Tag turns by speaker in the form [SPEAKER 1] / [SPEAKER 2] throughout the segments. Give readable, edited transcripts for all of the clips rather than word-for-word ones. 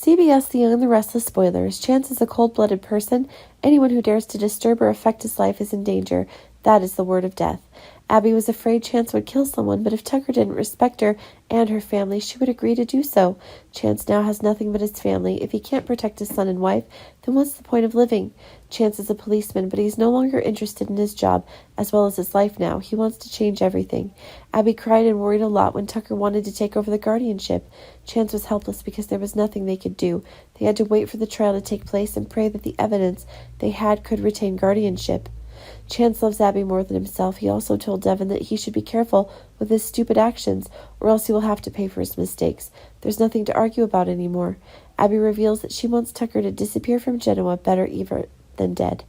[SPEAKER 1] CBS The Young and the Restless spoilers. Chance is a cold-blooded person. Anyone who dares to disturb or affect his life is in danger. That is the word of death. Abby was afraid Chance would kill someone, but if Tucker didn't respect her and her family, she would agree to do so. Chance now has nothing but his family. If he can't protect his son and wife, then what's the point of living? Chance is a policeman, but he's no longer interested in his job as well as his life now. He wants to change everything. Abby cried and worried a lot when Tucker wanted to take over the guardianship. Chance was helpless because there was nothing they could do. They had to wait for the trial to take place and pray that the evidence they had could retain guardianship. Chance loves Abby more than himself. He also told Devin that he should be careful with his stupid actions, or else he will have to pay for his mistakes. There's nothing to argue about anymore. Abby reveals that she wants Tucker to disappear from Genoa, better even than dead.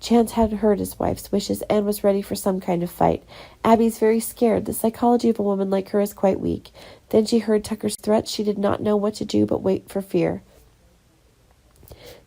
[SPEAKER 1] Chance had heard his wife's wishes and was ready for some kind of fight. Abby's very scared. The psychology of a woman like her is quite weak. Then she heard Tucker's threats. She did not know what to do but wait for fear.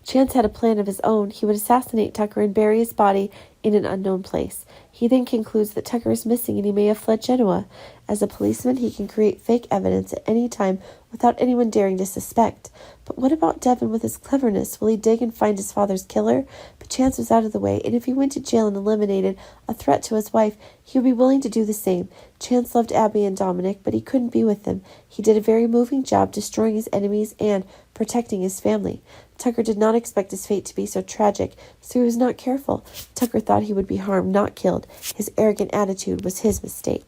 [SPEAKER 1] Chance had a plan of his own. He would assassinate Tucker and bury his body in an unknown place. He then concludes that Tucker is missing and he may have fled Genoa. As a policeman, he can create fake evidence at any time without anyone daring to suspect. But what about Devin with his cleverness? Will he dig and find his father's killer? But Chance was out of the way, and if he went to jail and eliminated a threat to his wife, he would be willing to do the same. Chance loved Abby and Dominic, but he couldn't be with them. He did a very moving job destroying his enemies and protecting his family. Tucker did not expect his fate to be so tragic, so he was not careful. Tucker thought he would be harmed, not killed. His arrogant attitude was his mistake.